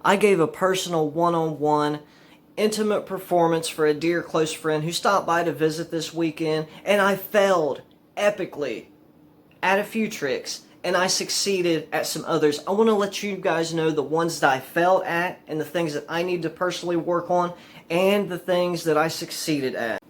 I gave a personal one-on-one intimate performance for a dear close friend who stopped by to visit this weekend, and I failed epically at a few tricks, and I succeeded at some others. I want to let you guys know the ones that I failed at and the things that I need to personally work on and the things that I succeeded at.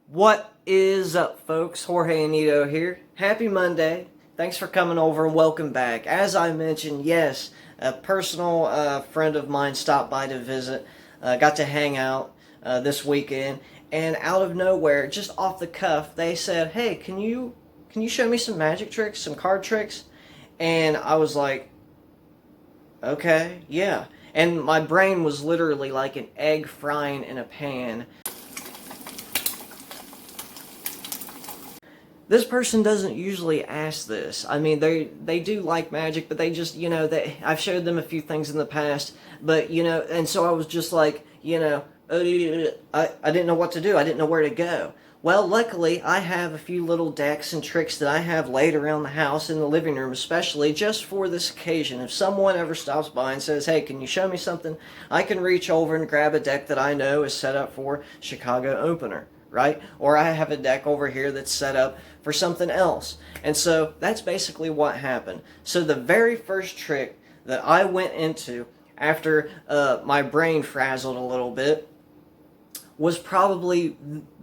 What is up, folks? Jorge Anito here. Happy Monday. Thanks for coming over and welcome back. As I mentioned, yes, a personal friend of mine stopped by to visit. Got to hang out this weekend, and out of nowhere, just off the cuff, they said, "Hey, can you show me some magic tricks, some card tricks?" And I was like, "Okay, yeah." And my brain was literally like an egg frying in a pan. This person doesn't usually ask this. I mean, they do like magic, but they just, I've showed them a few things in the past, but, and so I was just like, I didn't know what to do. I didn't know where to go. Well, luckily, I have a few little decks and tricks that I have laid around the house, in the living room especially, just for this occasion. If someone ever stops by and says, "Hey, can you show me something?" I can reach over and grab a deck that I know is set up for Chicago opener, right? Or I have a deck over here that's set up for something else. And so that's basically what happened. So the very first trick that I went into after my brain frazzled a little bit was probably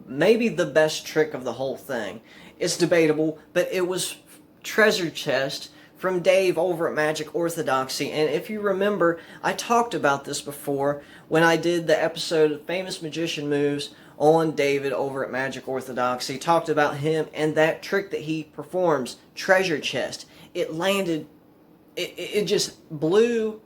maybe the best trick of the whole thing. It's debatable, but it was Treasure Chest from Dave over at Magic Orthodoxy. And if you remember, I talked about this before when I did the episode of Famous Magician Moves on David over at Magic Orthodoxy. Talked about him and that trick that he performs, Treasure Chest. It landed, it just blew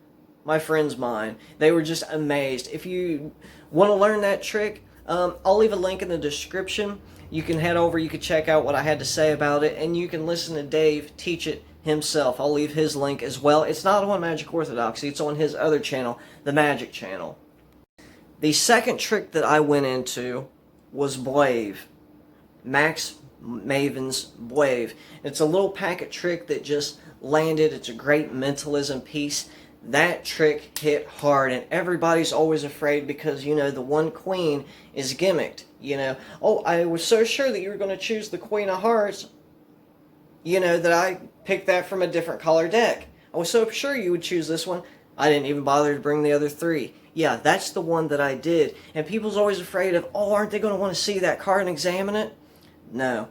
my friend's mind. They were just amazed. If you want to learn that trick, I'll leave a link in the description. You can head over, you can check out what I had to say about it, and you can listen to Dave teach it himself. I'll leave his link as well. It's not on Magic Orthodoxy, it's on his other channel, the Magic Channel. The second trick that I went into was Blave. Max Maven's Blave. It's a little packet trick that just landed. It's a great mentalism piece. That trick hit hard, and everybody's always afraid because, the one queen is gimmicked. "Oh, I was so sure that you were going to choose the Queen of Hearts, that I picked that from a different color deck. I was so sure you would choose this one. I didn't even bother to bring the other three." Yeah, that's the one that I did. And people's always afraid of, "Oh, aren't they going to want to see that card and examine it?" No.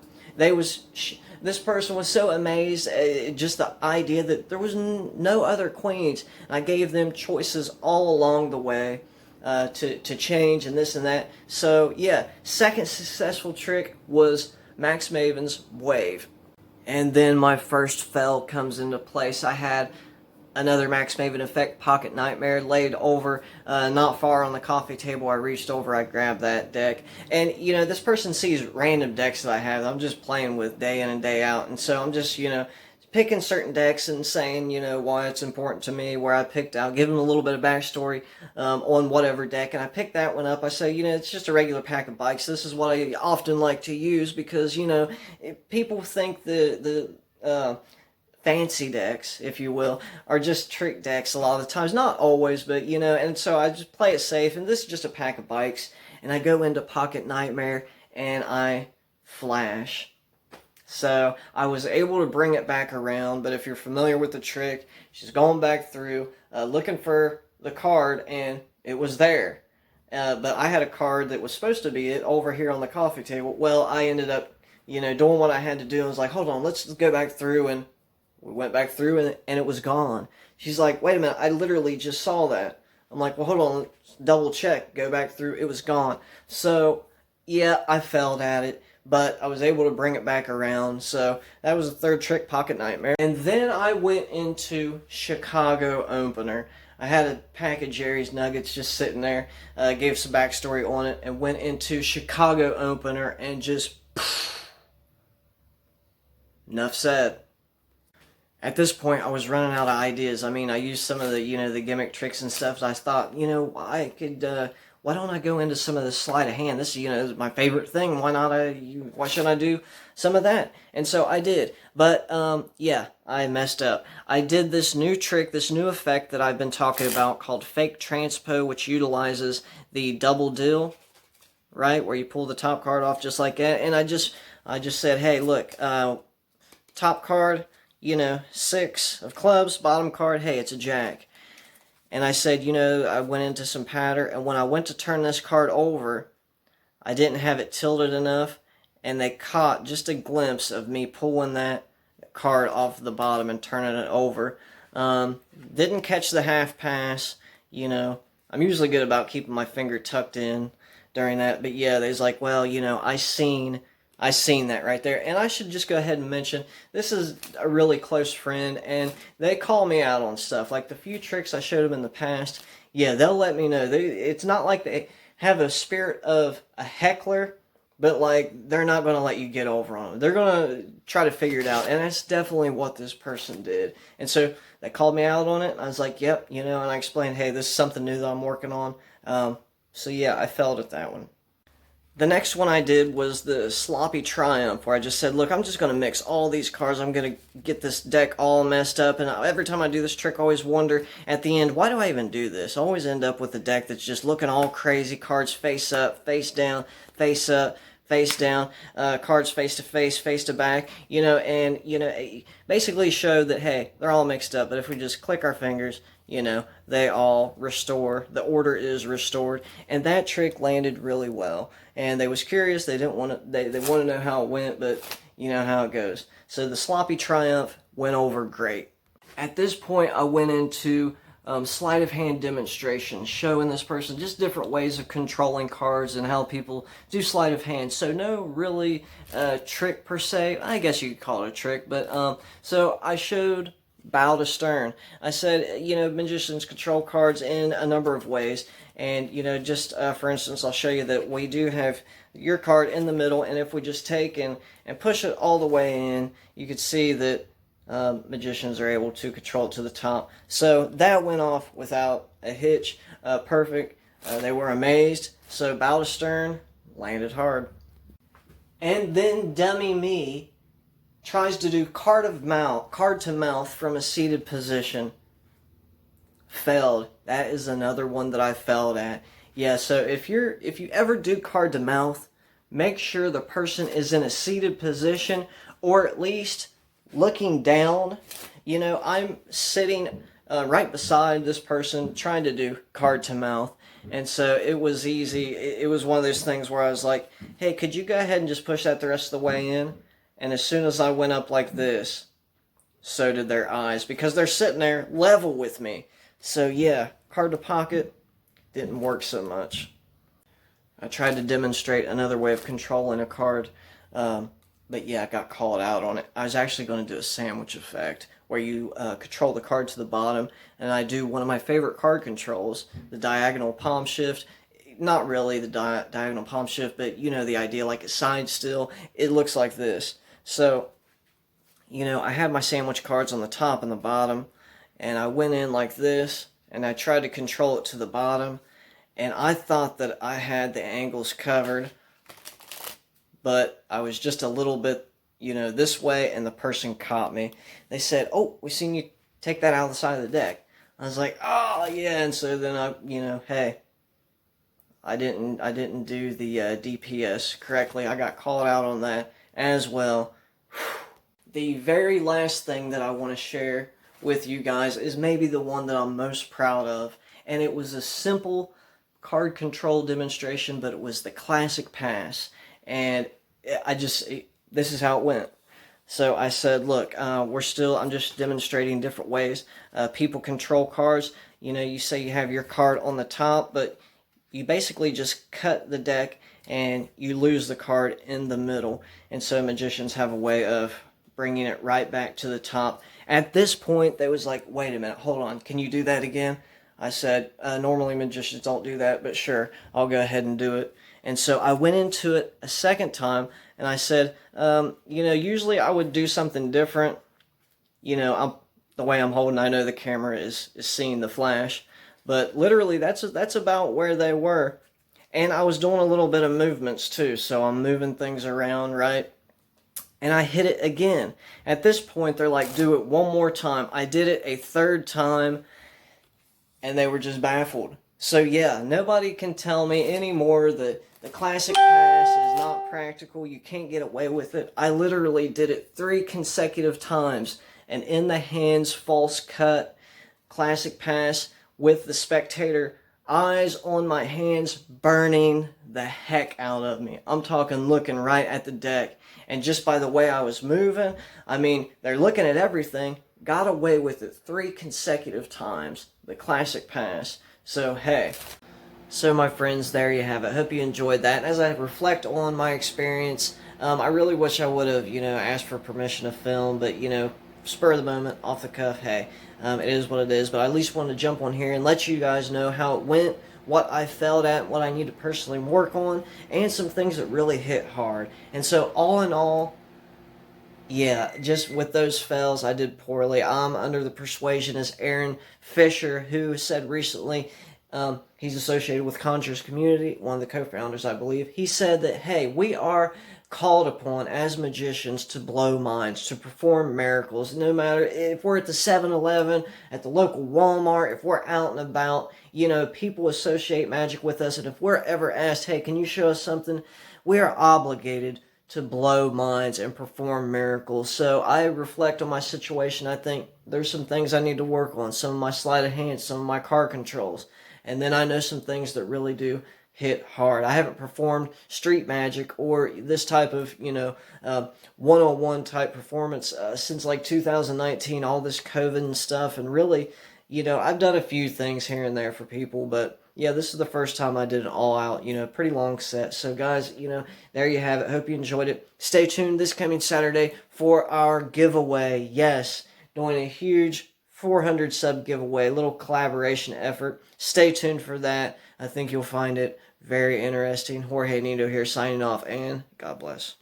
This person was so amazed at just the idea that there was no other queens. I gave them choices all along the way to change and this and that. So, yeah, second successful trick was Max Maven's Wave. And then my first fail comes into place. I had another Max Maven Effect Pocket Nightmare laid over not far on the coffee table. I reached over, I grabbed that deck. And, this person sees random decks that I have that I'm just playing with day in and day out. And so I'm just, picking certain decks and saying, why it's important to me, where I picked out, giving them a little bit of backstory on whatever deck. And I picked that one up. I say, it's just a regular pack of bikes. This is what I often like to use because, people think the fancy decks, if you will, are just trick decks a lot of the times. Not always, but, and so I just play it safe, and this is just a pack of bikes, and I go into Pocket Nightmare, and I flash. So I was able to bring it back around, but if you're familiar with the trick, she's going back through, looking for the card, and it was there. But I had a card that was supposed to be it over here on the coffee table. Well, I ended up, doing what I had to do. I was like, hold on, let's go back through, and we went back through, and it was gone. She's like, "Wait a minute, I literally just saw that." I'm like, "Well, hold on, let's double check." Go back through, it was gone. So, yeah, I failed at it, but I was able to bring it back around. So, that was the third trick, Pocket Nightmare. And then I went into Chicago opener. I had a pack of Jerry's Nuggets just sitting there, gave some backstory on it, and went into Chicago opener, and just, enough said. At this point, I was running out of ideas. I mean, I used some of the, the gimmick tricks and stuff. So I thought, what why don't I go into some of this sleight of hand? This, is my favorite thing. Why shouldn't I do some of that? And so I did. But, yeah, I messed up. I did this new trick, this new effect that I've been talking about called fake transpo, which utilizes the double deal, right? Where you pull the top card off just like that. And I just said, hey, look, top card, 6 of clubs, bottom card, hey, it's a jack. And I said, I went into some pattern, and when I went to turn this card over, I didn't have it tilted enough, and they caught just a glimpse of me pulling that card off the bottom and turning it over. Didn't catch the half pass, I'm usually good about keeping my finger tucked in during that, but yeah, there's like, well, I seen that right there. And I should just go ahead and mention, this is a really close friend, and they call me out on stuff. Like the few tricks I showed them in the past, yeah, they'll let me know. It's not like they have a spirit of a heckler, but like they're not going to let you get over on them. They're going to try to figure it out, and that's definitely what this person did. And so they called me out on it, and I was like, yep, and I explained, hey, this is something new that I'm working on. So yeah, I failed at that one. The next one I did was the sloppy triumph, where I just said, look, I'm just going to mix all these cards. I'm going to get this deck all messed up. And every time I do this trick, I always wonder at the end, why do I even do this? I always end up with a deck that's just looking all crazy. Cards face up, face down, face up, face down, cards face to back, basically show that, hey, they're all mixed up. But if we just click our fingers, they all restore. The order is restored. And that trick landed really well. And they was curious. They didn't want to. They want to know how it went, but you know how it goes. So the sloppy triumph went over great. At this point, I went into sleight of hand demonstrations, showing this person just different ways of controlling cards and how people do sleight of hand. So no really trick per se. I guess you could call it a trick, but so I showed bow to stern. I said, magicians control cards in a number of ways. And, just for instance, I'll show you that we do have your card in the middle. And if we just take and push it all the way in, you can see that magicians are able to control it to the top. So that went off without a hitch. Perfect. They were amazed. So bow to stern, landed hard. And then dummy me tries to do card to mouth from a seated position. Failed. That is another one that I failed at. Yeah, so if you ever do card to mouth, make sure the person is in a seated position, or at least looking down. I'm sitting right beside this person trying to do card to mouth, and so it was easy. It was one of those things where I was like, hey, could you go ahead and just push that the rest of the way in? And as soon as I went up like this, so did their eyes, because they're sitting there level with me. So yeah, card to pocket didn't work so much. I tried to demonstrate another way of controlling a card, but yeah, I got called out on it. I was actually going to do a sandwich effect, where you control the card to the bottom, and I do one of my favorite card controls, the diagonal palm shift. Not really the diagonal palm shift, but the idea, like a side still. It looks like this. So, I had my sandwich cards on the top and the bottom, and I went in like this, and I tried to control it to the bottom, and I thought that I had the angles covered, but I was just a little bit, this way, and the person caught me. They said, oh, we seen you take that out of the side of the deck. I was like, oh, yeah, and so then I, hey, I didn't do the DPS correctly. I got called out on that as well. The very last thing that I want to share with you guys is maybe the one that I'm most proud of, and it was a simple card control demonstration, but it was the classic pass, and this is how it went. So I said, look, I'm just demonstrating different ways people control cards. You say you have your card on the top, but you basically just cut the deck and you lose the card in the middle. And so magicians have a way of bringing it right back to the top. At this point, they was like, wait a minute, hold on, can you do that again? I said, normally magicians don't do that, but sure, I'll go ahead and do it. And so I went into it a second time, and I said, usually I would do something different. The way I'm holding, I know the camera is seeing the flash, but literally that's about where they were. And I was doing a little bit of movements too, so I'm moving things around, right? And I hit it again. At this point, they're like, do it one more time. I did it a third time, and they were just baffled. So yeah, nobody can tell me anymore that the classic pass is not practical. You can't get away with it. I literally did it 3 consecutive times. And in the hands, false cut, classic pass with the spectator eyes on my hands burning the heck out of me. I'm talking looking right at the deck. And just by the way I was moving, I mean, they're looking at everything. Got away with it 3 consecutive times. The classic pass. So, hey. So, my friends, there you have it. Hope you enjoyed that. As I reflect on my experience, I really wish I would have, asked for permission to film, but, spur of the moment, off the cuff, hey, it is what it is. But I at least wanted to jump on here and let you guys know how it went, what I failed at, what I need to personally work on, and some things that really hit hard. And so, all in all, yeah, just with those fails, I did poorly. I'm under the persuasion, as Aaron Fisher, who said recently, he's associated with Conjure's Community, one of the co-founders, I believe. He said that, hey, we are called upon as magicians to blow minds, to perform miracles. No matter if we're at the 7-Eleven, at the local Walmart, if we're out and about, people associate magic with us. And if we're ever asked, hey, can you show us something? We are obligated to blow minds and perform miracles. So I reflect on my situation. I think there's some things I need to work on. Some of my sleight of hand, some of my card controls. And then I know some things that really do hit hard. I haven't performed street magic or this type of, one-on-one type performance since like 2019, all this COVID and stuff. And really, I've done a few things here and there for people, but yeah, this is the first time I did an all-out, pretty long set. So, guys, there you have it. Hope you enjoyed it. Stay tuned this coming Saturday for our giveaway. Yes, doing a huge 400 sub giveaway, little collaboration effort. Stay tuned for that. I think you'll find it very interesting. Jorge Nito here signing off, and God bless.